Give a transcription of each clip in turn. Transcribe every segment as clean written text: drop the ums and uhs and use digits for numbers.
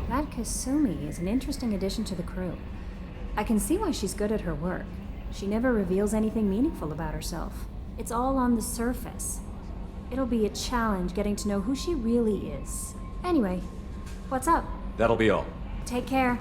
That Kasumi is an interesting addition to the crew. I can see why she's good at her work. She never reveals anything meaningful about herself. It's all on the surface. It'll be a challenge getting to know who she really is. Anyway, what's up? That'll be all. Take care.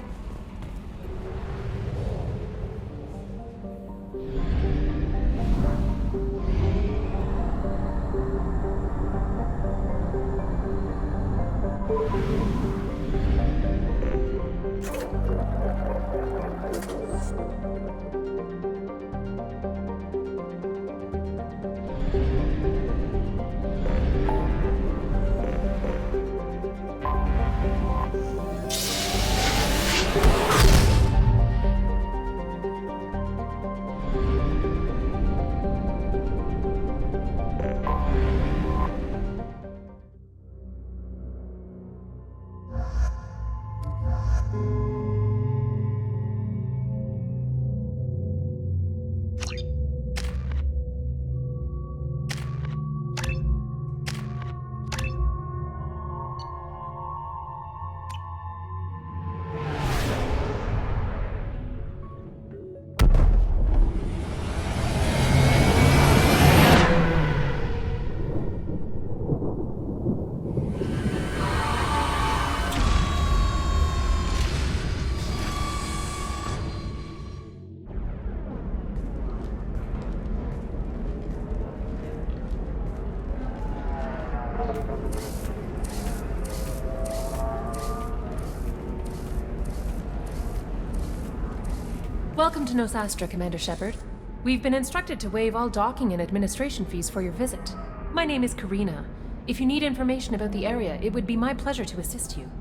Welcome to Nosastra, Commander Shepard. We've been instructed to waive all docking and administration fees for your visit. My name is Karina. If you need information about the area, it would be my pleasure to assist you.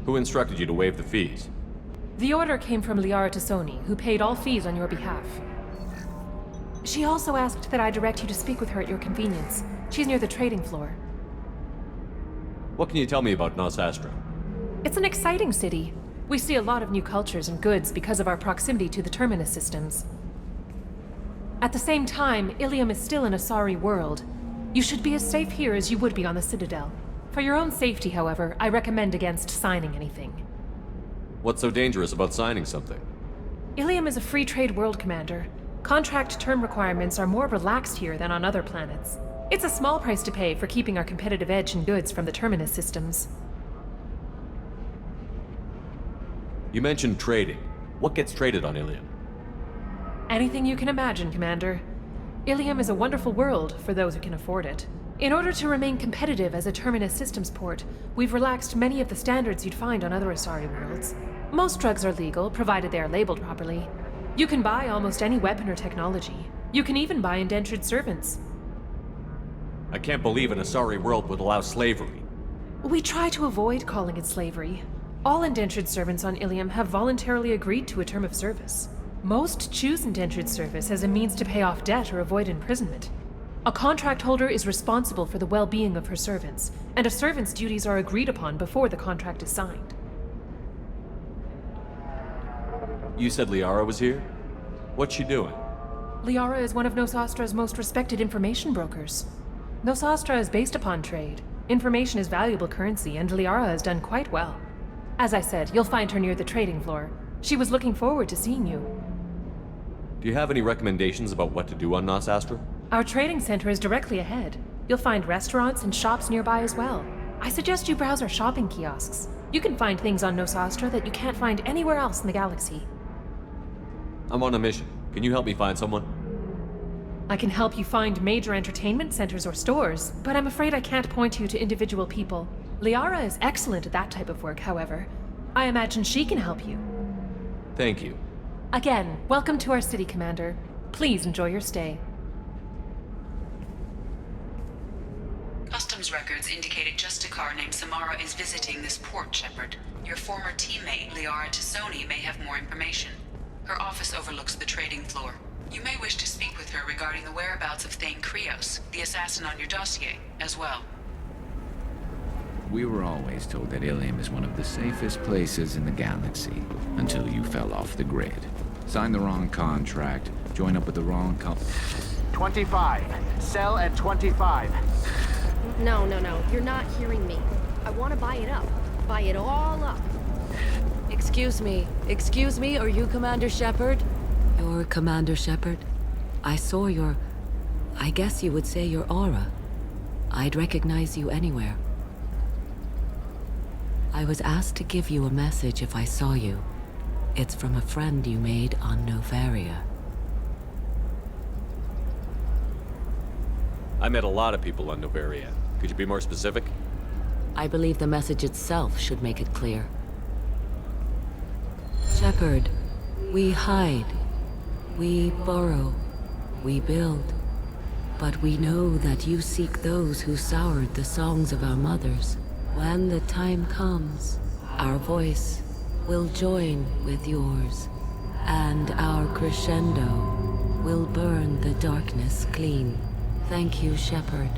Who instructed you to waive the fees? The order came from Liara Tassoni, who paid all fees on your behalf. She also asked that I direct you to speak with her at your convenience. She's near the trading floor. What can you tell me about Nosastra? It's an exciting city. We see a lot of new cultures and goods because of our proximity to the Terminus systems. At the same time, Ilium is still an Asari world. You should be as safe here as you would be on the Citadel. For your own safety, however, I recommend against signing anything. What's so dangerous about signing something? Ilium is a free trade world, Commander. Contract term requirements are more relaxed here than on other planets. It's a small price to pay for keeping our competitive edge in goods from the Terminus systems. You mentioned trading. What gets traded on Ilium? Anything you can imagine, Commander. Ilium is a wonderful world for those who can afford it. In order to remain competitive as a Terminus systems port, we've relaxed many of the standards you'd find on other Asari worlds. Most drugs are legal, provided they are labeled properly. You can buy almost any weapon or technology. You can even buy indentured servants. I can't believe an Asari world would allow slavery. We try to avoid calling it slavery. All indentured servants on Ilium have voluntarily agreed to a term of service. Most choose indentured service as a means to pay off debt or avoid imprisonment. A contract holder is responsible for the well-being of her servants, and a servant's duties are agreed upon before the contract is signed. You said Liara was here? What's she doing? Liara is one of Nosastra's most respected information brokers. Nosastra is based upon trade. Information is valuable currency, and Liara has done quite well. As I said, you'll find her near the trading floor. She was looking forward to seeing you. Do you have any recommendations about what to do on Nosastra? Our trading center is directly ahead. You'll find restaurants and shops nearby as well. I suggest you browse our shopping kiosks. You can find things on Nosastra that you can't find anywhere else in the galaxy. I'm on a mission. Can you help me find someone? I can help you find major entertainment centers or stores, but I'm afraid I can't point you to individual people. Liara is excellent at that type of work, however. I imagine she can help you. Thank you. Again, welcome to our city, Commander. Please enjoy your stay. Customs records indicated just a car named Samara is visiting this port, Shepard. Your former teammate, Liara Tassoni, may have more information. Her office overlooks the trading floor. You may wish to speak with her regarding the whereabouts of Thane Krios, the assassin on your dossier, as well. We were always told that Ilium is one of the safest places in the galaxy, until you fell off the grid. Signed the wrong contract, joined up with the wrong 25. Sell at 25. No, you're not hearing me. I want to buy it up. buy it all up. Excuse me, are you Commander Shepard? You're Commander Shepard? I saw your... I guess you would say your aura. I'd recognize you anywhere. I was asked to give you a message if I saw you. It's from a friend you made on Novaria. I met a lot of people on Novaria. Could you be more specific? I believe the message itself should make it clear. Shepard, we hide. We borrow. We build. But we know that you seek those who soured the songs of our mothers. When the time comes, our voice will join with yours, and our crescendo will burn the darkness clean. Thank you, Shepard.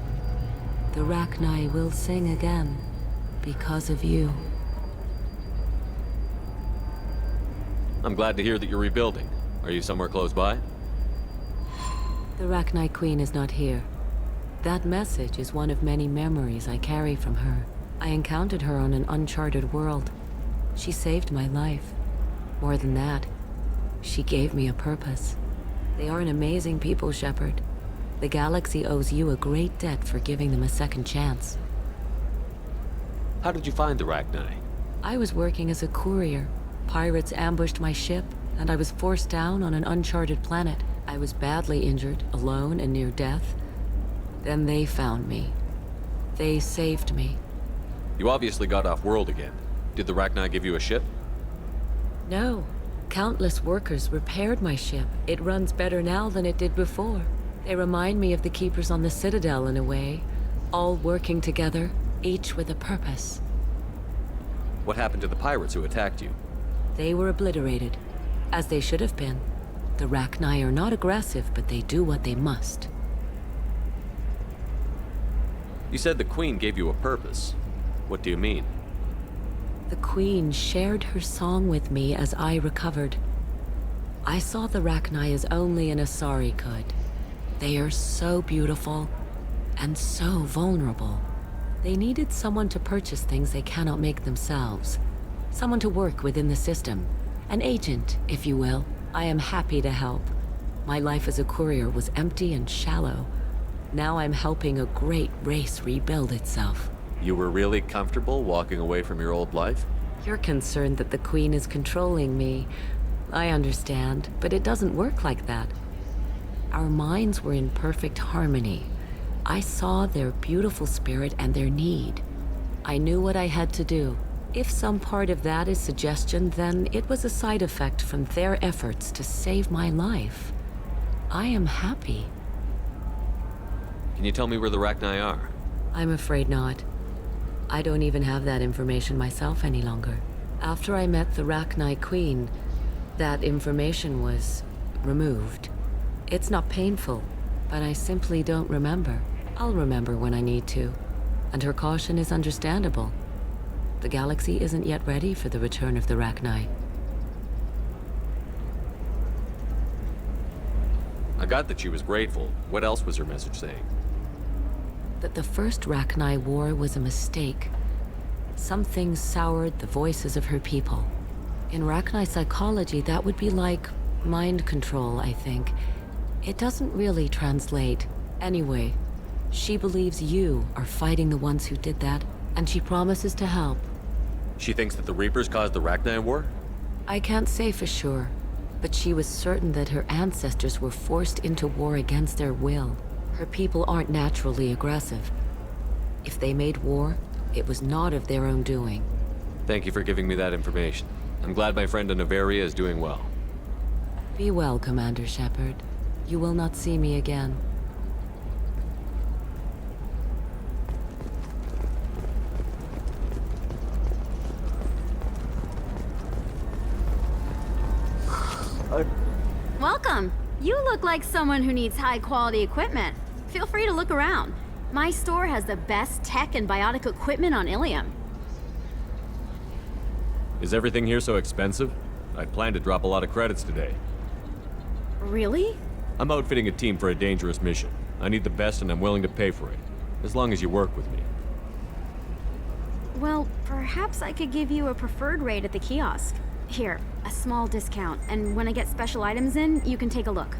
The Rachni will sing again because of you. I'm glad to hear that you're rebuilding. Are you somewhere close by? The Rachni Queen is not here. That message is one of many memories I carry from her. I encountered her on an uncharted world. She saved my life. More than that, she gave me a purpose. They are an amazing people, Shepard. The galaxy owes you a great debt for giving them a second chance. How did you find the Rachni? I was working as a courier. Pirates ambushed my ship, and I was forced down on an uncharted planet. I was badly injured, alone and near death. Then they found me. They saved me. You obviously got off world again. Did the Rachni give you a ship? No. Countless workers repaired my ship. It runs better now than it did before. They remind me of the Keepers on the Citadel in a way. All working together, each with a purpose. What happened to the pirates who attacked you? They were obliterated, as they should have been. The Rachni are not aggressive, but they do what they must. You said the Queen gave you a purpose. What do you mean? The Queen shared her song with me as I recovered. I saw the Rachni as only an Asari could. They are so beautiful and so vulnerable. They needed someone to purchase things they cannot make themselves. Someone to work within the system. An agent, if you will. I am happy to help. My life as a courier was empty and shallow. Now I'm helping a great race rebuild itself. You were really comfortable walking away from your old life? You're concerned that the Queen is controlling me. I understand, but it doesn't work like that. Our minds were in perfect harmony. I saw their beautiful spirit and their need. I knew what I had to do. If some part of that is suggestion, then it was a side effect from their efforts to save my life. I am happy. Can you tell me where the Rachni are? I'm afraid not. I don't even have that information myself any longer. After I met the Rachni Queen, that information was removed. It's not painful, but I simply don't remember. I'll remember when I need to, and her caution is understandable. The galaxy isn't yet ready for the return of the Rachni. I got that she was grateful. What else was her message saying? That the first Rachni war was a mistake. Something soured the voices of her people. In Rachni psychology, that would be like mind control, I think. It doesn't really translate. Anyway, she believes you are fighting the ones who did that, and she promises to help. She thinks that the Reapers caused the Rachni war? I can't say for sure, but she was certain that her ancestors were forced into war against their will. Her people aren't naturally aggressive. If they made war, it was not of their own doing. Thank you for giving me that information. I'm glad my friend in Novaria is doing well. Be well, Commander Shepard. You will not see me again. Welcome. You look like someone who needs high-quality equipment. Feel free to look around. My store has the best tech and biotic equipment on Ilium. Is everything here so expensive? I'd planned to drop a lot of credits today. Really? I'm outfitting a team for a dangerous mission. I need the best and I'm willing to pay for it, as long as you work with me. Well, perhaps I could give you a preferred rate at the kiosk. Here, a small discount, and when I get special items in, you can take a look.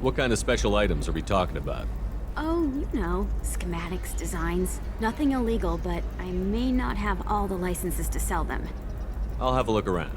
What kind of special items are we talking about? Oh, you know, schematics, designs. Nothing illegal, but I may not have all the licenses to sell them. I'll have a look around.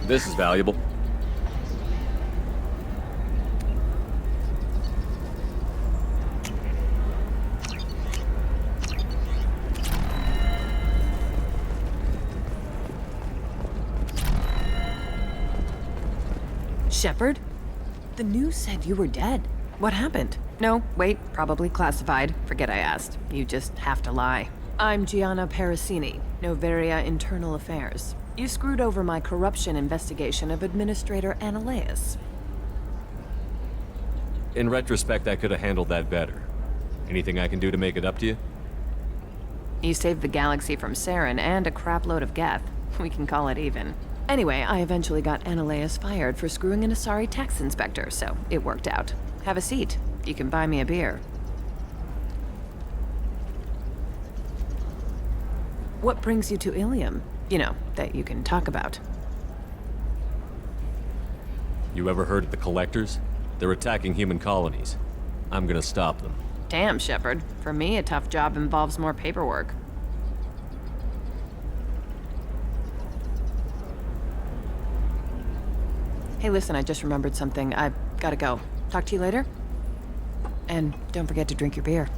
This is valuable. Shepard? The news said you were dead. What happened? No, wait, probably classified. Forget I asked. You just have to lie. I'm Gianna Parasini, Noveria Internal Affairs. You screwed over my corruption investigation of Administrator Annaleus. In retrospect, I could have handled that better. Anything I can do to make it up to you? You saved the galaxy from Saren and a crapload of Geth. We can call it even. Anyway, I eventually got Annaleus fired for screwing an Asari tax inspector, so it worked out. Have a seat. You can buy me a beer. What brings you to Ilium? You know, that you can talk about. You ever heard of the Collectors? They're attacking human colonies. I'm gonna stop them. Damn, Shepard. For me, a tough job involves more paperwork. Hey, listen, I just remembered something. I've gotta go. Talk to you later? And don't forget to drink your beer.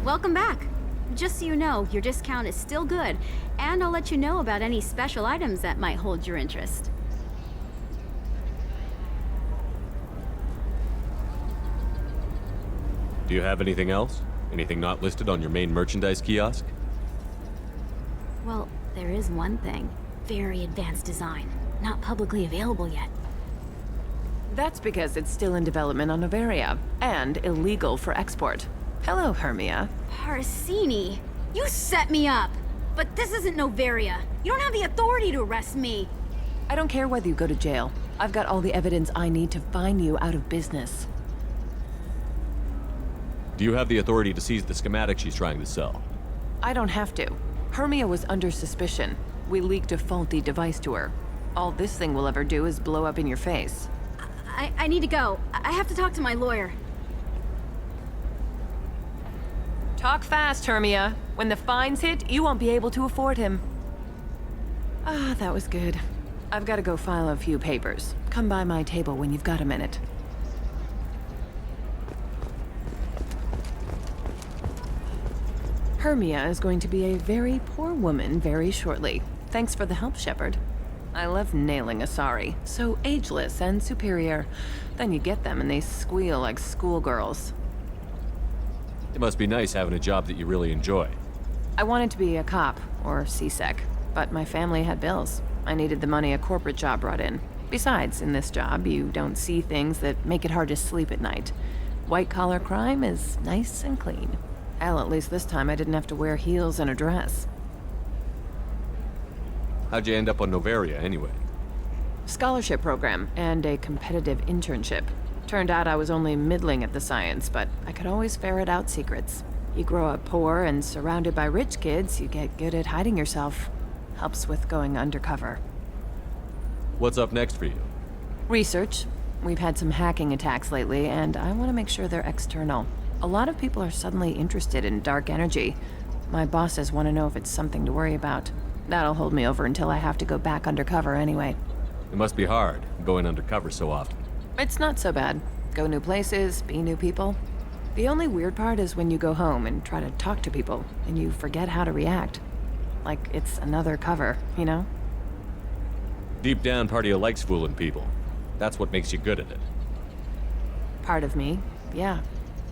Welcome back. Just so you know, your discount is still good, and I'll let you know about any special items that might hold your interest. Do you have anything else? Anything not listed on your main merchandise kiosk? Well, there is one thing. Very advanced design. Not publicly available yet. That's because it's still in development on Noveria, and illegal for export. Hello, Hermia. Parasini, you set me up! But this isn't Noveria. You don't have the authority to arrest me. I don't care whether you go to jail. I've got all the evidence I need to find you out of business. Do you have the authority to seize the schematic she's trying to sell? I don't have to. Hermia was under suspicion. We leaked a faulty device to her. All this thing will ever do is blow up in your face. I need to go. I have to talk to my lawyer. Talk fast, Hermia. When the fines hit, you won't be able to afford him. Ah, that was good. I've got to go file a few papers. Come by my table when you've got a minute. Hermia is going to be a very poor woman very shortly. Thanks for the help, Shepard. I love nailing Asari. So ageless and superior. Then you get them and they squeal like schoolgirls. It must be nice having a job that you really enjoy. I wanted to be a cop, or CSEC, but my family had bills. I needed the money a corporate job brought in. Besides, in this job, you don't see things that make it hard to sleep at night. White-collar crime is nice and clean. Hell, at least this time I didn't have to wear heels and a dress. How'd you end up on Noveria, anyway? Scholarship program and a competitive internship. Turned out I was only middling at the science, but I could always ferret out secrets. You grow up poor and surrounded by rich kids, you get good at hiding yourself. Helps with going undercover. What's up next for you? Research. We've had some hacking attacks lately, and I want to make sure they're external. A lot of people are suddenly interested in dark energy. My bosses want to know if it's something to worry about. That'll hold me over until I have to go back undercover anyway. It must be hard, going undercover so often. It's not so bad. Go new places, be new people. The only weird part is when you go home and try to talk to people, and you forget how to react. Like it's another cover, you know? Deep down, part of you likes fooling people. That's what makes you good at it. Part of me, yeah.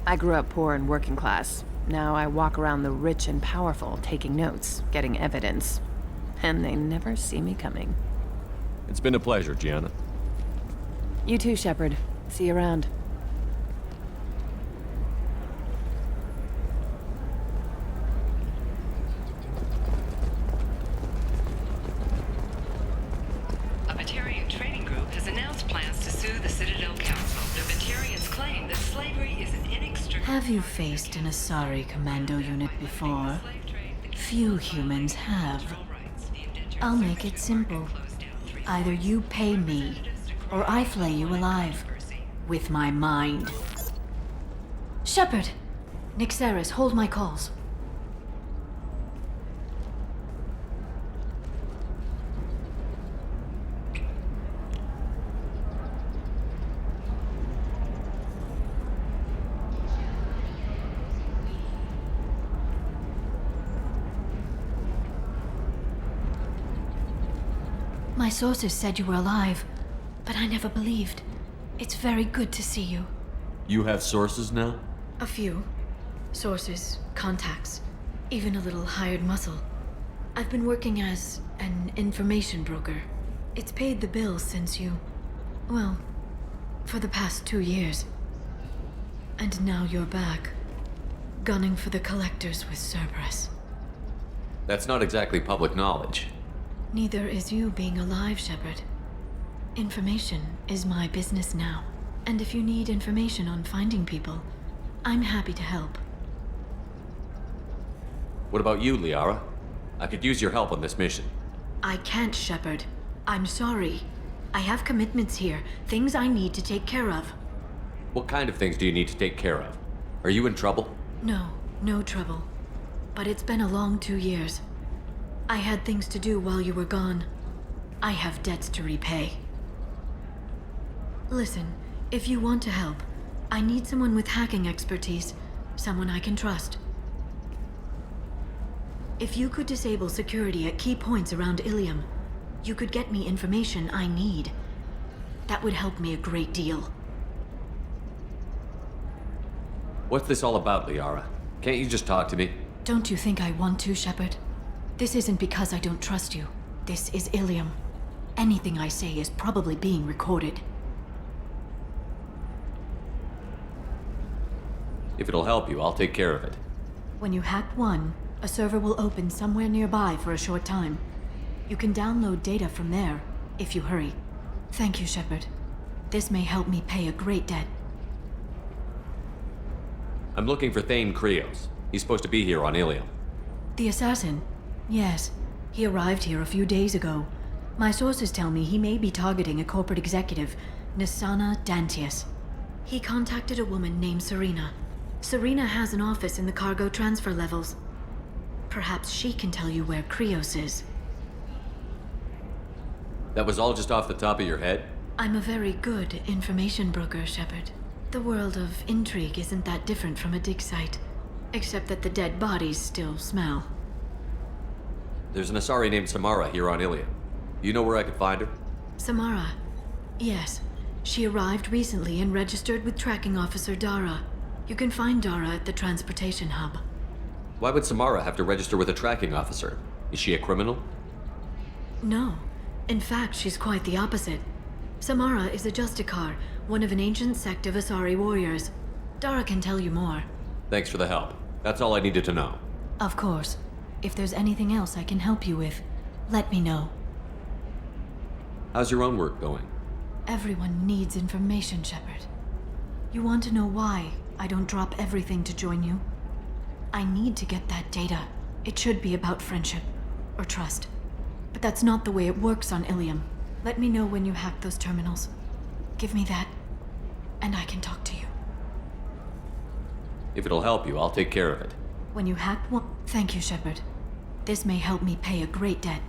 I grew up poor and working class. Now I walk around the rich and powerful, taking notes, getting evidence. And they never see me coming. It's been a pleasure, Gianna. You too, Shepard. See you around. A Batarian training group has announced plans to sue the Citadel Council. The Batarians claim that slavery is an inextricable... Have you faced an Asari commando unit before? Few humans have. I'll make it simple. Either you pay me, or I flay you alive. With my mind. Shepard! Nixeris, hold my calls. My sources said you were alive, but I never believed. It's very good to see you. You have sources now? A few. Sources, contacts, even a little hired muscle. I've been working as an information broker. It's paid the bills since you... well, for the past 2 years. And now you're back, gunning for the collectors with Cerberus. That's not exactly public knowledge. Neither is you being alive, Shepard. Information is my business now. And if you need information on finding people, I'm happy to help. What about you, Liara? I could use your help on this mission. I can't, Shepard. I'm sorry. I have commitments here, things I need to take care of. What kind of things do you need to take care of? Are you in trouble? No, no trouble. But it's been a long 2 years. I had things to do while you were gone. I have debts to repay. Listen, if you want to help, I need someone with hacking expertise, someone I can trust. If you could disable security at key points around Ilium, you could get me information I need. That would help me a great deal. What's this all about, Liara? Can't you just talk to me? Don't you think I want to, Shepard? This isn't because I don't trust you. This is Ilium. Anything I say is probably being recorded. If it'll help you, I'll take care of it. When you hack one, a server will open somewhere nearby for a short time. You can download data from there, if you hurry. Thank you, Shepard. This may help me pay a great debt. I'm looking for Thane Krios. He's supposed to be here on Ilium. The assassin? Yes. He arrived here a few days ago. My sources tell me he may be targeting a corporate executive, Nisana Dantius. He contacted a woman named Serena. Serena has an office in the cargo transfer levels. Perhaps she can tell you where Krios is. That was all just off the top of your head? I'm a very good information broker, Shepard. The world of intrigue isn't that different from a dig site, except that the dead bodies still smell. There's an Asari named Samara here on Ilium. You know where I could find her? Samara? Yes. She arrived recently and registered with tracking officer Dara. You can find Dara at the transportation hub. Why would Samara have to register with a tracking officer? Is she a criminal? No. In fact, she's quite the opposite. Samara is a Justicar, one of an ancient sect of Asari warriors. Dara can tell you more. Thanks for the help. That's all I needed to know. Of course. If there's anything else I can help you with, let me know. How's your own work going? Everyone needs information, Shepard. You want to know why I don't drop everything to join you? I need to get that data. It should be about friendship or trust. But that's not the way it works on Ilium. Let me know when you hack those terminals. Give me that, and I can talk to you. If it'll help you, I'll take care of it. When you hack one... Thank you, Shepard. This may help me pay a great debt.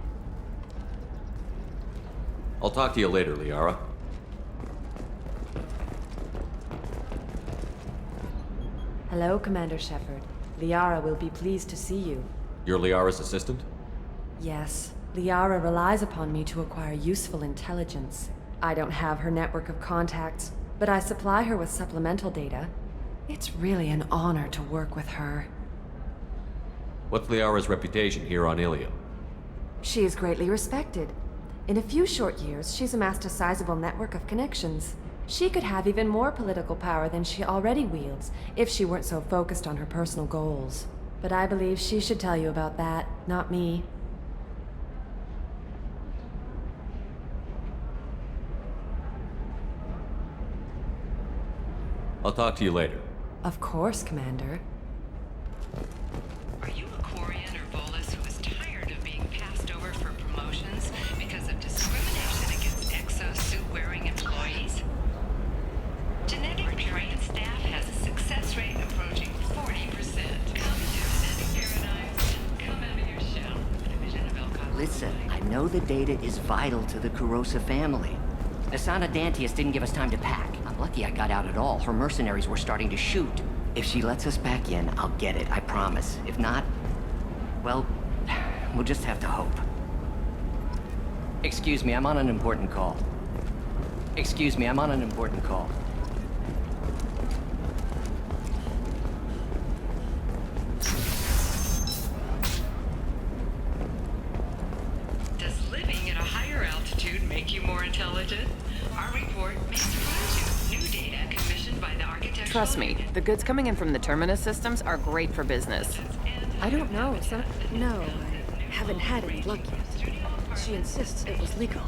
I'll talk to you later, Liara. Hello, Commander Shepard. Liara will be pleased to see you. You're Liara's assistant? Yes, Liara relies upon me to acquire useful intelligence. I don't have her network of contacts, but I supply her with supplemental data. It's really an honor to work with her. What's Liara's reputation here on Ilium? She is greatly respected. In a few short years, she's amassed a sizable network of connections. She could have even more political power than she already wields if she weren't so focused on her personal goals. But I believe she should tell you about that, not me. I'll talk to you later. Of course, Commander. Are you a Quarian or Volus who is tired of being passed over for promotions because of discrimination against exosuit-wearing employees? Genetic trained staff has a success rate approaching 40%. Come to genetic paradigms and come out of your shell. Division of Elcott. Listen, I know the data is vital to the Kurosa family. Asana Dantius didn't give us time to pack. I'm lucky I got out at all. Her mercenaries were starting to shoot. If she lets us back in, I'll get it, I promise. If not, well, we'll just have to hope. Excuse me, I'm on an important call. Excuse me, I'm on an important call. Does living at a higher altitude make you more intelligent? Our report may surprise you. New data commissioned by the architectural... Trust me, the goods coming in from the Terminus systems are great for business. I don't know. No, I haven't had any luck yet. She insists it was legal.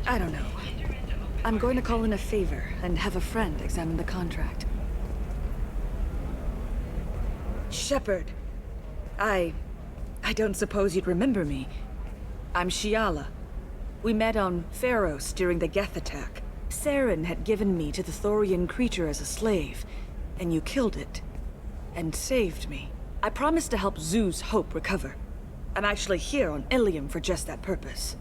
I don't know. I'm going to call in a favor and have a friend examine the contract. Shepard, I don't suppose you'd remember me. I'm Shiala. We met on Pharos during the Geth attack. Saren had given me to the Thorian creature as a slave, and you killed it. And saved me. I promised to help Zoo's Hope recover. I'm actually here on Ilium for just that purpose.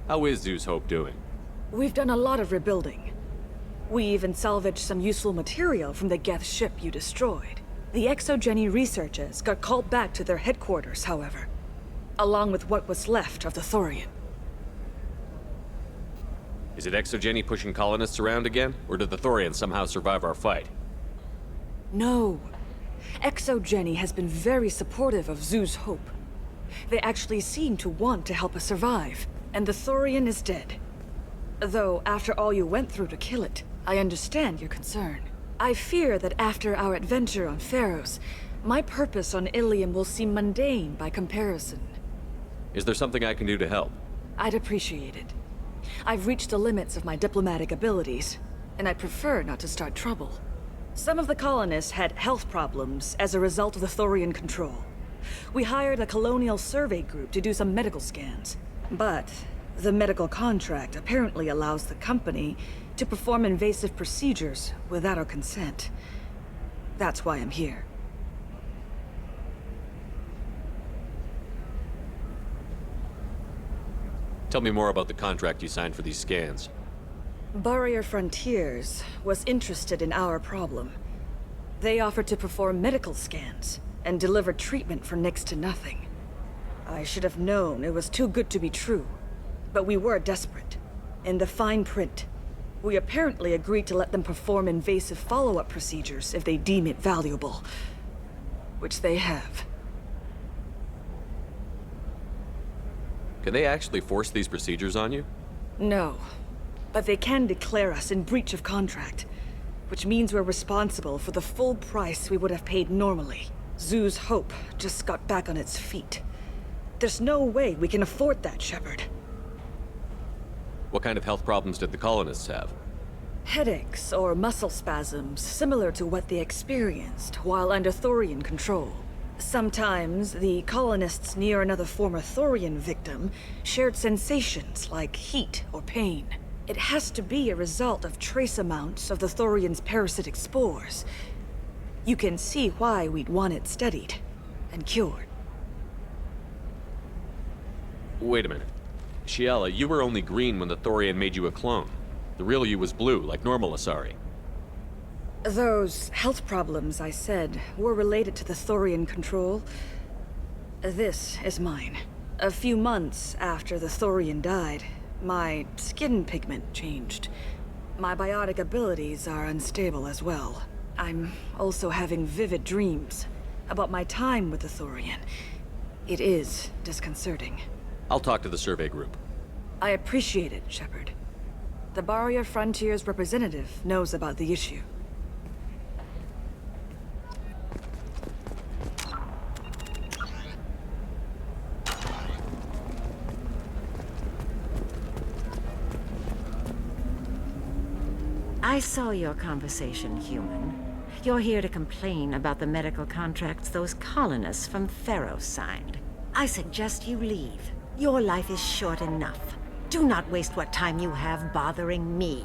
How is Zoo's Hope doing? We've done a lot of rebuilding. We even salvaged some useful material from the Geth ship you destroyed. The Exogeny researchers got called back to their headquarters, however, along with what was left of the Thorian. Is it Exogeny pushing colonists around again? Or did the Thorians somehow survive our fight? No. Exogeny has been very supportive of Zoo's Hope. They actually seem to want to help us survive, and the Thorian is dead. Though, after all you went through to kill it, I understand your concern. I fear that after our adventure on Pharos, my purpose on Ilium will seem mundane by comparison. Is there something I can do to help? I'd appreciate it. I've reached the limits of my diplomatic abilities, and I prefer not to start trouble. Some of the colonists had health problems as a result of the Thorian control. We hired a colonial survey group to do some medical scans. But the medical contract apparently allows the company to perform invasive procedures without our consent. That's why I'm here. Tell me more about the contract you signed for these scans. Barrier Frontiers was interested in our problem. They offered to perform medical scans and deliver treatment for next to nothing. I should have known it was too good to be true, but we were desperate. In the fine print, we apparently agreed to let them perform invasive follow-up procedures if they deem it valuable, which they have. Can they actually force these procedures on you? No, but they can declare us in breach of contract, which means we're responsible for the full price we would have paid normally. Zoo's Hope just got back on its feet. There's no way we can afford that, Shepard. What kind of health problems did the colonists have? Headaches or muscle spasms, similar to what they experienced while under Thorian control. Sometimes the colonists near another former Thorian victim shared sensations like heat or pain. It has to be a result of trace amounts of the Thorian's parasitic spores. You can see why we'd want it studied and cured. Wait a minute. Shiela, you were only green when the Thorian made you a clone. The real you was blue, like normal Asari. Those health problems I said were related to the Thorian control. This is mine. A few months after the Thorian died, my skin pigment changed. My biotic abilities are unstable as well. I'm also having vivid dreams about my time with the Thorian. It is disconcerting. I'll talk to the survey group. I appreciate it, Shepard. The Barrier Frontier's representative knows about the issue. I saw your conversation, human. You're here to complain about the medical contracts those colonists from Theros signed. I suggest you leave. Your life is short enough. Do not waste what time you have bothering me.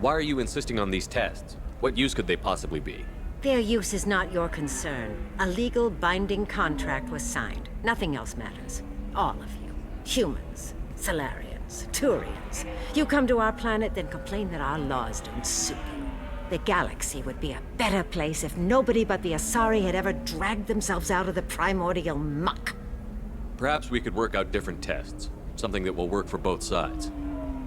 Why are you insisting on these tests? What use could they possibly be? Their use is not your concern. A legal binding contract was signed. Nothing else matters. All of you. Humans, Solarians, Turians. You come to our planet, then complain that our laws don't suit you. The galaxy would be a better place if nobody but the Asari had ever dragged themselves out of the primordial muck. Perhaps we could work out different tests. Something that will work for both sides.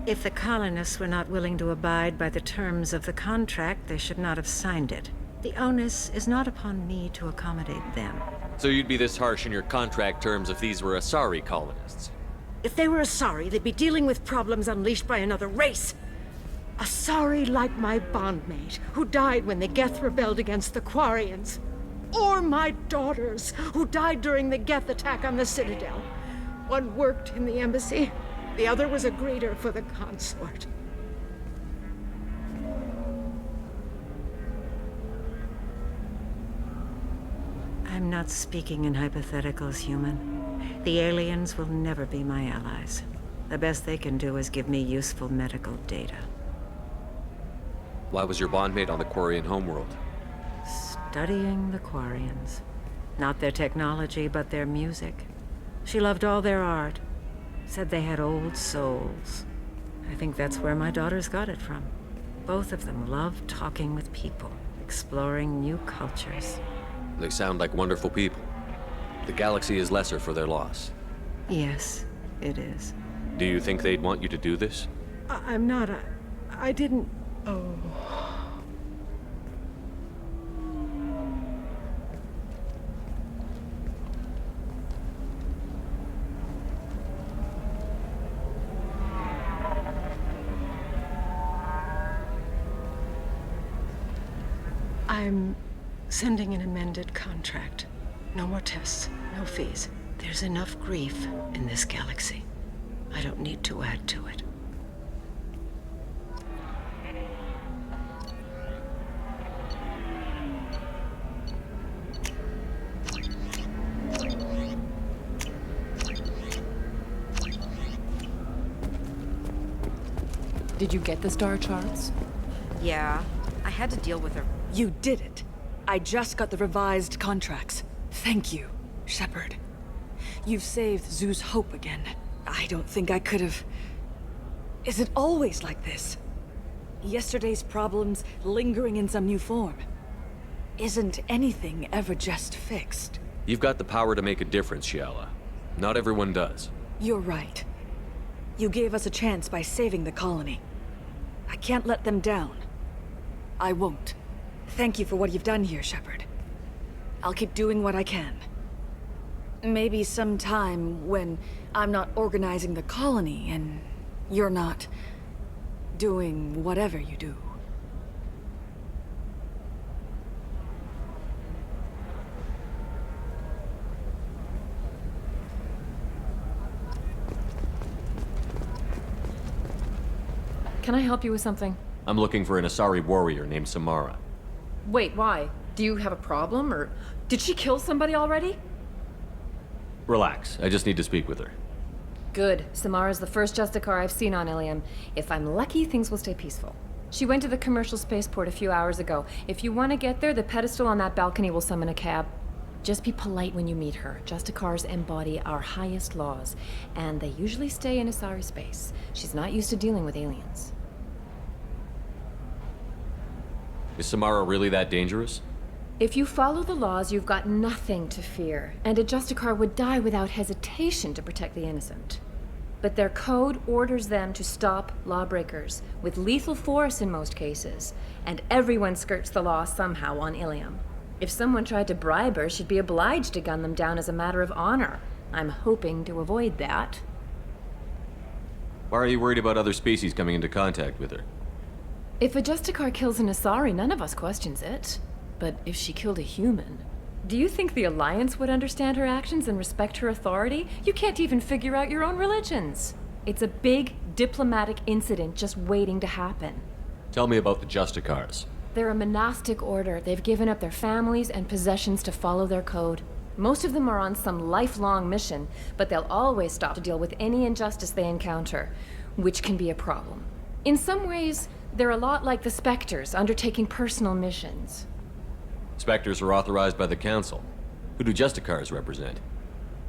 If the colonists were not willing to abide by the terms of the contract, they should not have signed it. The onus is not upon me to accommodate them. So you'd be this harsh in your contract terms if these were Asari colonists? If they were Asari, they'd be dealing with problems unleashed by another race. Asari like my bondmate, who died when the Geth rebelled against the Quarians. Or my daughters, who died during the Geth attack on the Citadel. One worked in the embassy, the other was a greeter for the consort. I'm not speaking in hypotheticals, human. The aliens will never be my allies. The best they can do is give me useful medical data. Why was your bondmate on the Quarian homeworld? Studying the Quarians. Not their technology, but their music. She loved all their art. Said they had old souls. I think that's where my daughters got it from. Both of them loved talking with people, exploring new cultures. They sound like wonderful people. The galaxy is lesser for their loss. Yes, it is. Do you think they'd want you to do this? I'm not. I didn't. Oh. I'm sending an amended contract. No more tests, no fees. There's enough grief in this galaxy. I don't need to add to it. Did you get the star charts? Yeah, I had to deal with her. You did it. I just got the revised contracts. Thank you, Shepard. You've saved Zoo's hope again. I don't think I could have... Is it always like this? Yesterday's problems lingering in some new form. Isn't anything ever just fixed? You've got the power to make a difference, Shiela. Not everyone does. You're right. You gave us a chance by saving the colony. I can't let them down. I won't. Thank you for what you've done here, Shepard. I'll keep doing what I can. Maybe sometime when I'm not organizing the colony and you're not doing whatever you do. Can I help you with something? I'm looking for an Asari warrior named Samara. Wait, why? Do you have a problem, or Did she kill somebody already? Relax. I just need to speak with her. Good. Samara's the first Justicar I've seen on Ilium. If I'm lucky, things will stay peaceful. She went to the commercial spaceport a few hours ago. If you want to get there, the pedestal on that balcony will summon a cab. Just be polite when you meet her. Justicars embody our highest laws, and they usually stay in Asari space. She's not used to dealing with aliens. Is Samara really that dangerous? If you follow the laws, you've got nothing to fear, and a Justicar would die without hesitation to protect the innocent. But their code orders them to stop lawbreakers, with lethal force in most cases, and everyone skirts the law somehow on Ilium. If someone tried to bribe her, she'd be obliged to gun them down as a matter of honor. I'm hoping to avoid that. Why are you worried about other species coming into contact with her? If a Justicar kills an Asari, none of us questions it. But if she killed a human, do you think the Alliance would understand her actions and respect her authority? You can't even figure out your own religions. It's a big diplomatic incident just waiting to happen. Tell me about the Justicars. They're a monastic order. They've given up their families and possessions to follow their code. Most of them are on some lifelong mission, but they'll always stop to deal with any injustice they encounter, which can be a problem. In some ways, they're a lot like the Spectres, undertaking personal missions. Spectres are authorized by the Council. Who do Justicars represent?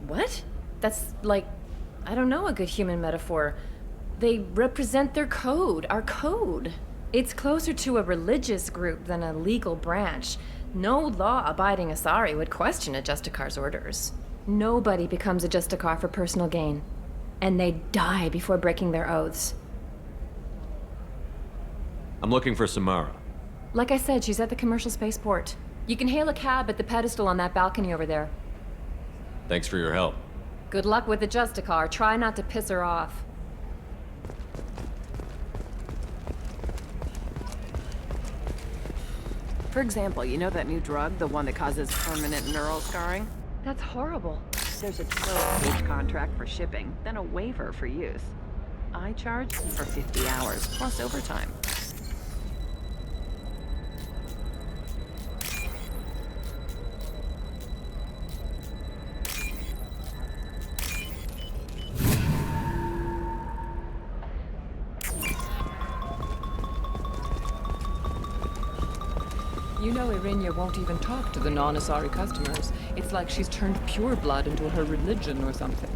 What? That's like, I don't know, a good human metaphor. They represent their code, our code. It's closer to a religious group than a legal branch. No law-abiding Asari would question a Justicar's orders. Nobody becomes a Justicar for personal gain. And they die before breaking their oaths. I'm looking for Samara. Like I said, she's at the commercial spaceport. You can hail a cab at the pedestal on that balcony over there. Thanks for your help. Good luck with the Justicar. Try not to piss her off. For example, you know that new drug, the one that causes permanent neural scarring? That's horrible. There's a 12-page contract for shipping, then a waiver for use. I charge for 50 hours, plus overtime. You know Irinia won't even talk to the non-Asari customers. It's like she's turned pure blood into her religion or something.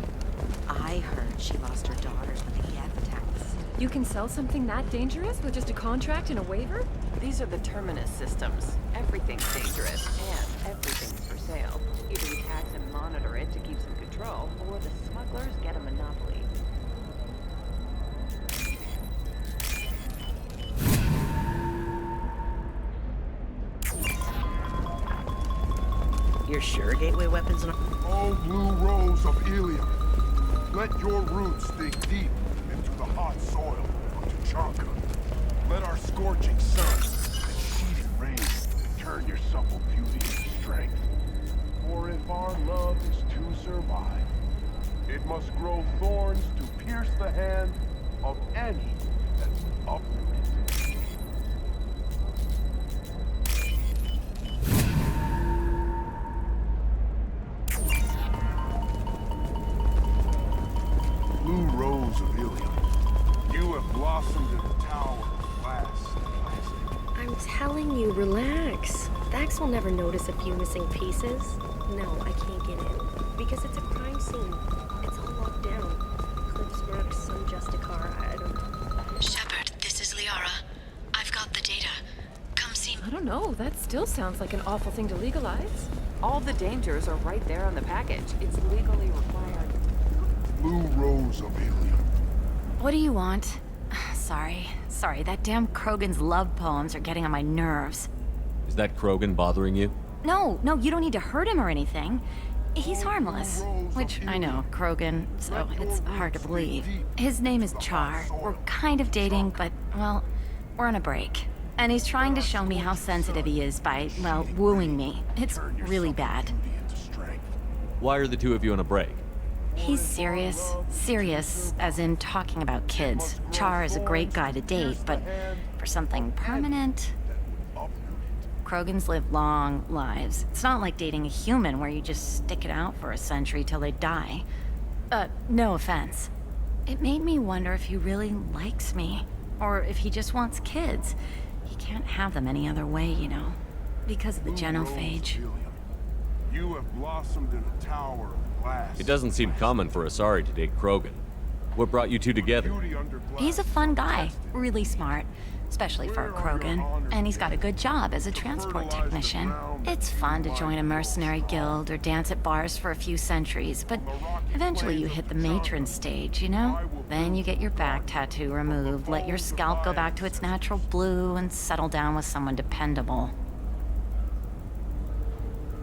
I heard she lost her daughters when the EF attacks. You can sell something that dangerous with just a contract and a waiver? These are the terminus systems. Everything's dangerous, and everything's for sale. Either we tax and monitor it to keep some control, or the smugglers get a monopoly. You're sure gateway weapons and... Oh, blue rose of Ilium, let your roots dig deep into the hot soil of Tuchanka. Let our scorching sun and sheeting rain turn your supple beauty into strength. For if our love is to survive, it must grow thorns to pierce the hand of any that would uproot it. Blue rose of Ilium, you have blossomed in a tower of glass and plastic. I'm telling you, relax. Vax will never notice a few missing pieces. No, I can't get in. Because it's a crime scene. It's all locked down. Cliff's marked some Justicar. I don't know. Shepard, this is Liara. I've got the data. Come see me. I don't know. That still sounds like an awful thing to legalize. All the dangers are right there on the package. It's legally required. Blue rose of Ilium. What do you want? Sorry, that damn Krogan's love poems are getting on my nerves. Is that Krogan bothering you? No, you don't need to hurt him or anything. He's harmless. Which, I know, Krogan, so it's hard to believe. His name is Char. We're kind of dating, but, well, we're on a break. And he's trying to show me how sensitive he is by, well, wooing me. It's really bad. Why are the two of you on a break? He's serious. Serious, as in talking about kids. Char is a great guy to date, but for something permanent... Krogans live long lives. It's not like dating a human where you just stick it out for a century till they die. No offense. It made me wonder if he really likes me, or if he just wants kids. He can't have them any other way, you know, because of the genophage. You have blossomed in a tower of glass. It doesn't seem common for Asari to date Krogan. What brought you two together? He's a fun guy, really smart, especially for a Krogan, and he's got a good job as a transport technician. It's fun to join a mercenary guild or dance at bars for a few centuries, but eventually you hit the matron stage, you know? Then you get your back tattoo removed, let your scalp go back to its natural blue, and settle down with someone dependable.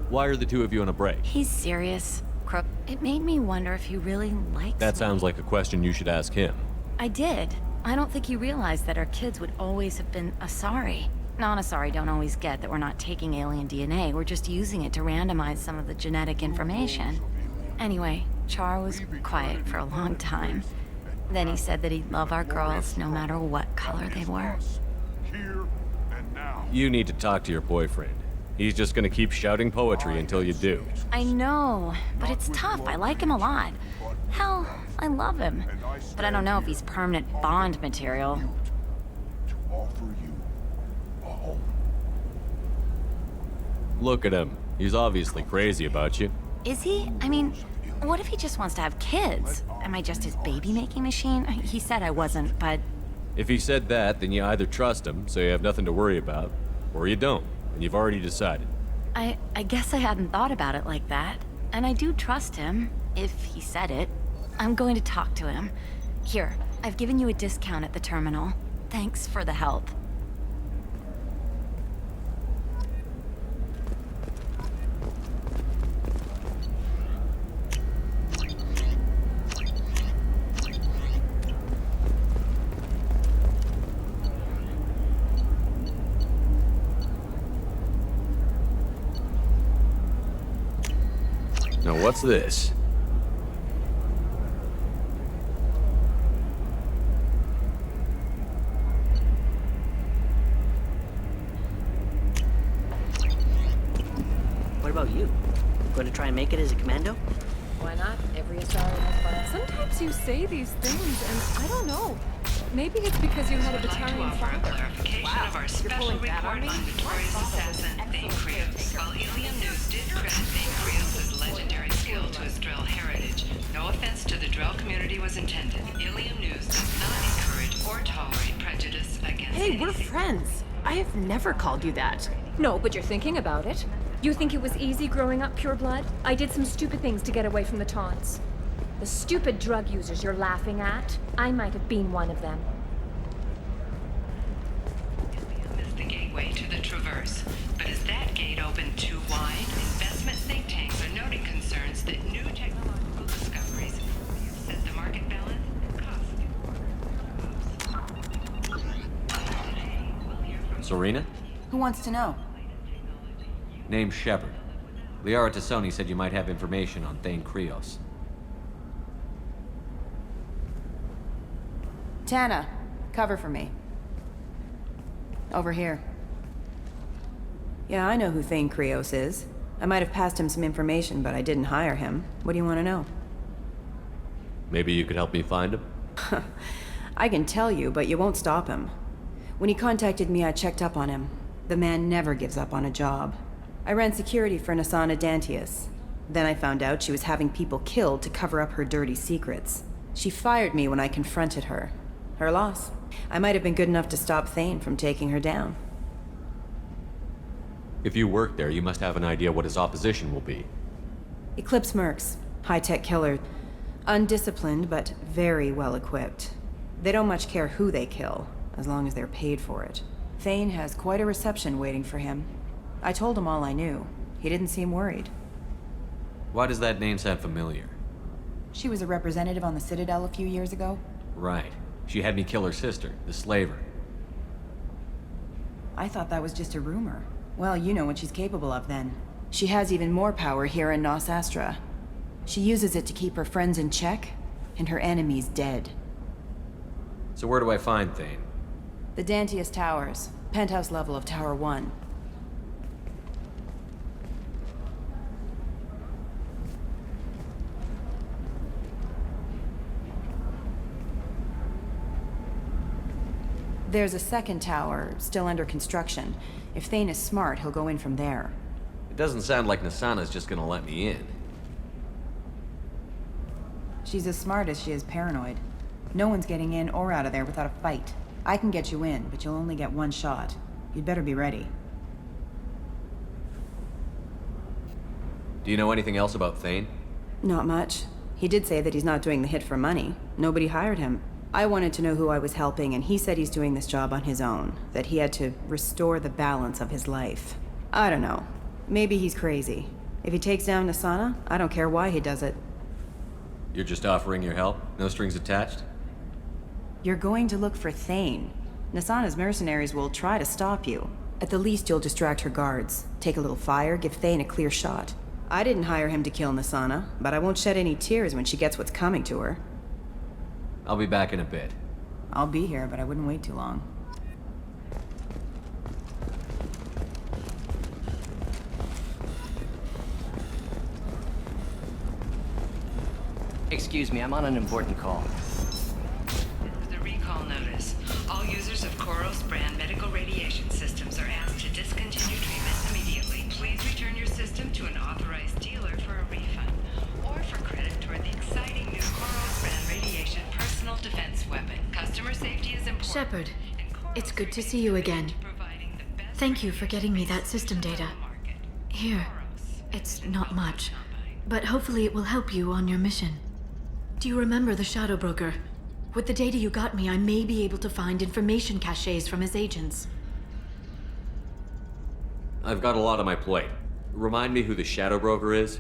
Why are the two of you on a break? He's serious. Crook, it made me wonder if he really likes That me. sounds like a question you should ask him. I did. I don't think he realized that our kids would always have been Asari. Non-Asari don't always get that we're not taking alien DNA, we're just using it to randomize some of the genetic information. Anyway, Char was quiet for a long time. Then he said that he'd love our girls no matter what color they were. You need to talk to your boyfriend. He's just gonna keep shouting poetry until you do. I know, but it's tough. I like him a lot. Hell, I love him. But I don't know if he's permanent Bond material. Look at him. He's obviously crazy about you. Is he? I mean, what if he just wants to have kids? Am I just his baby-making machine? He said I wasn't, but... If he said that, then you either trust him, so you have nothing to worry about, or you don't, and you've already decided. I guess I hadn't thought about it like that. And I do trust him, if he said it. I'm going to talk to him. Here, I've given you a discount at the terminal. Thanks for the help. Now what's this? What about you? Going to try and make it as a commando? Why not? Every Asari has fun. Sometimes you say these things, and I don't know. Maybe it's because you had a battalion father. Clarification of our special report on notorious assassin Thane Krios. While Ilium News did credit Thane Krios' legendary skill to his Drell heritage, no offense to the Drell community was intended. Ilium News does not encourage or tolerate prejudice against Hey, we're friends. I have never called you that. No, but you're thinking about it. You think it was easy growing up pure blood? I did some stupid things to get away from the taunts. The stupid drug users you're laughing at, I might have been one of them. Ilium is the gateway to the Traverse, but is that gate open too wide? Investment think tanks are noting concerns that new technological discoveries set the market balance and cost. Serena? Who wants to know? Name's Shepard. Liara Tassoni said you might have information on Thane Krios. Tana, cover for me. Over here. Yeah, I know who Thane Krios is. I might have passed him some information, but I didn't hire him. What do you want to know? Maybe you could help me find him? I can tell you, but you won't stop him. When he contacted me, I checked up on him. The man never gives up on a job. I ran security for Nasana Dantius. Then I found out she was having people killed to cover up her dirty secrets. She fired me when I confronted her. Her loss. I might have been good enough to stop Thane from taking her down. If you work there, you must have an idea what his opposition will be. Eclipse mercs. High-tech killers. Undisciplined, but very well-equipped. They don't much care who they kill, as long as they're paid for it. Thane has quite a reception waiting for him. I told him all I knew. He didn't seem worried. Why does that name sound familiar? She was a representative on the Citadel a few years ago. Right. She had me kill her sister, the slaver. I thought that was just a rumor. Well, you know what she's capable of then. She has even more power here in Nos Astra. She uses it to keep her friends in check, and her enemies dead. So where do I find Thane? The Dantius Towers, penthouse level of Tower 1. There's a second tower, still under construction. If Thane is smart, he'll go in from there. It doesn't sound like Nasana's just gonna let me in. She's as smart as she is paranoid. No one's getting in or out of there without a fight. I can get you in, but you'll only get one shot. You'd better be ready. Do you know anything else about Thane? Not much. He did say that he's not doing the hit for money. Nobody hired him. I wanted to know who I was helping, and he said he's doing this job on his own. That he had to restore the balance of his life. I don't know. Maybe he's crazy. If he takes down Nasana, I don't care why he does it. You're just offering your help? No strings attached? You're going to look for Thane. Nasana's mercenaries will try to stop you. At the least, you'll distract her guards. Take a little fire, give Thane a clear shot. I didn't hire him to kill Nasana, but I won't shed any tears when she gets what's coming to her. I'll be back in a bit. I'll be here, but I wouldn't wait too long. Excuse me, I'm on an important call. The recall notice. All users of Koros brand medical radiation systems are asked to discontinue treatment immediately. Please return your system to an authorized dealer for a refund or for credit toward the exciting new Koros brand radiation personal defense weapon. Customer safety is important. Shepard, it's good to see you again. Thank you for getting me that system data. Here, it's not much, but hopefully it will help you on your mission. Do you remember the Shadow Broker? With the data you got me, I may be able to find information caches from his agents. I've got a lot on my plate. Remind me who the Shadow Broker is?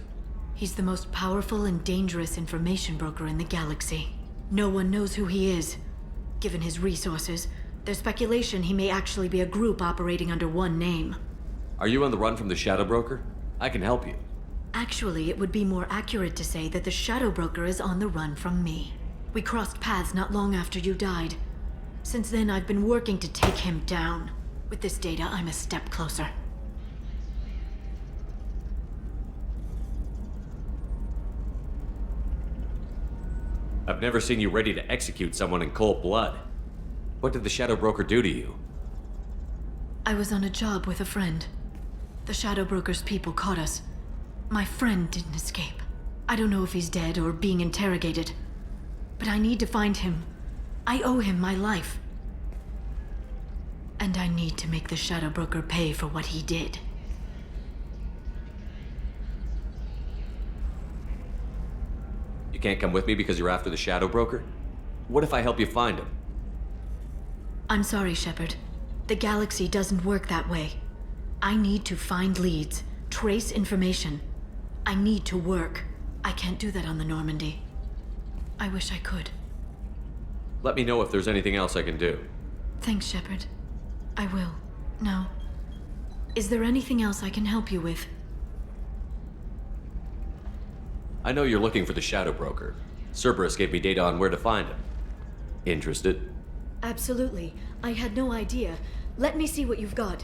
He's the most powerful and dangerous information broker in the galaxy. No one knows who he is. Given his resources, there's speculation he may actually be a group operating under one name. Are you on the run from the Shadow Broker? I can help you. Actually, it would be more accurate to say that the Shadow Broker is on the run from me. We crossed paths not long after you died. Since then, I've been working to take him down. With this data, I'm a step closer. I've never seen you ready to execute someone in cold blood. What did the Shadow Broker do to you? I was on a job with a friend. The Shadow Broker's people caught us. My friend didn't escape. I don't know if he's dead or being interrogated. But I need to find him. I owe him my life. And I need to make the Shadow Broker pay for what he did. You can't come with me because you're after the Shadow Broker? What if I help you find him? I'm sorry, Shepard. The galaxy doesn't work that way. I need to find leads, trace information. I need to work. I can't do that on the Normandy. I wish I could. Let me know if there's anything else I can do. Thanks, Shepard. I will. Now, is there anything else I can help you with? I know you're looking for the Shadow Broker. Cerberus gave me data on where to find him. Interested? Absolutely. I had no idea. Let me see what you've got.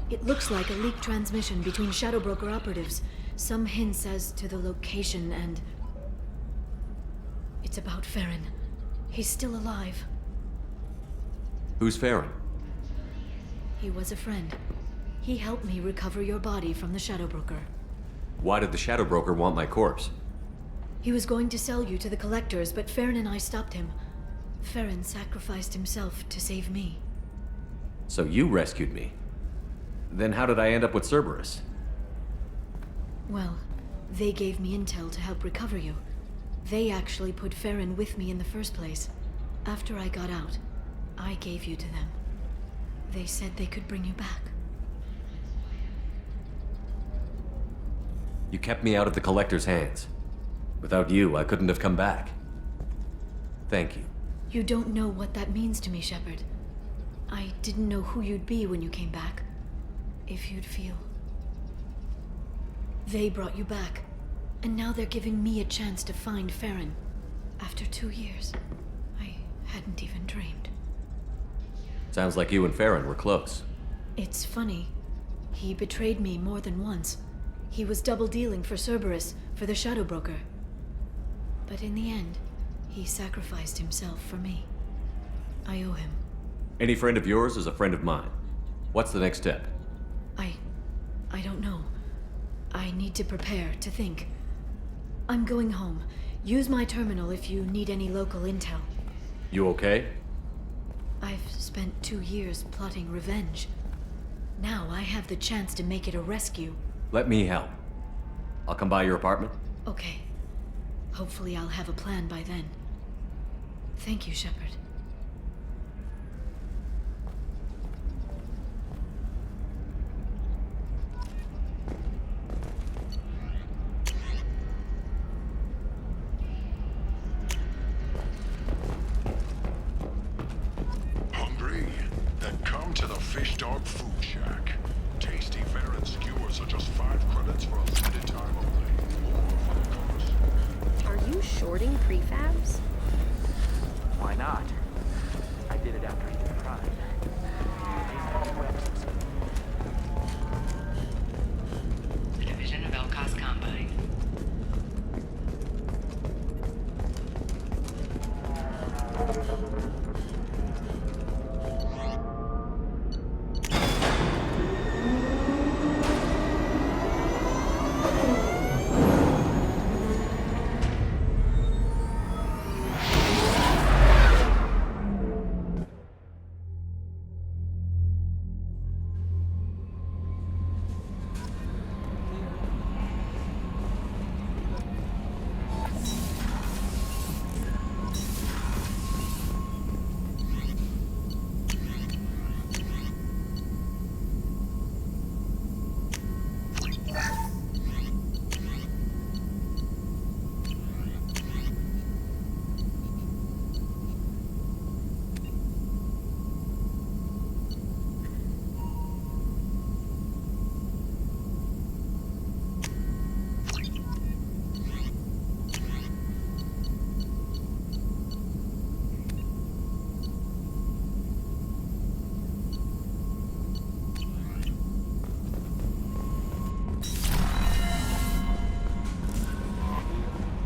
It looks like a leaked transmission between Shadow Broker operatives. Some hints as to the location and... It's about Farron. He's still alive. Who's Farron? He was a friend. He helped me recover your body from the Shadow Broker. Why did the Shadow Broker want my corpse? He was going to sell you to the collectors, but Farron and I stopped him. Farron sacrificed himself to save me. So you rescued me. Then how did I end up with Cerberus? Well, they gave me intel to help recover you. They actually put Farron with me in the first place. After I got out, I gave you to them. They said they could bring you back. You kept me out of the Collector's hands. Without you, I couldn't have come back. Thank you. You don't know what that means to me, Shepard. I didn't know who you'd be when you came back. If you'd feel. They brought you back, and now they're giving me a chance to find Farron. After 2 years, I hadn't even dreamed. Sounds like you and Farron were close. It's funny. He betrayed me more than once. He was double dealing for Cerberus, for the Shadow Broker. But in the end, he sacrificed himself for me. I owe him. Any friend of yours is a friend of mine. What's the next step? I don't know. I need to prepare, to think. I'm going home. Use my terminal if you need any local intel. You okay? I've spent 2 years plotting revenge. Now I have the chance to make it a rescue. Let me help. I'll come by your apartment. Okay. Hopefully I'll have a plan by then. Thank you, Shepard. Hungry? Then come to the Fish Dog Food Shack. Tasty fare and skewers are just 5 credits for a limited time only. More for the cost. Are you shorting prefabs? Why not? I did it after he tried. The division of Elcos Combine.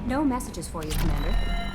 No messages for you, Commander.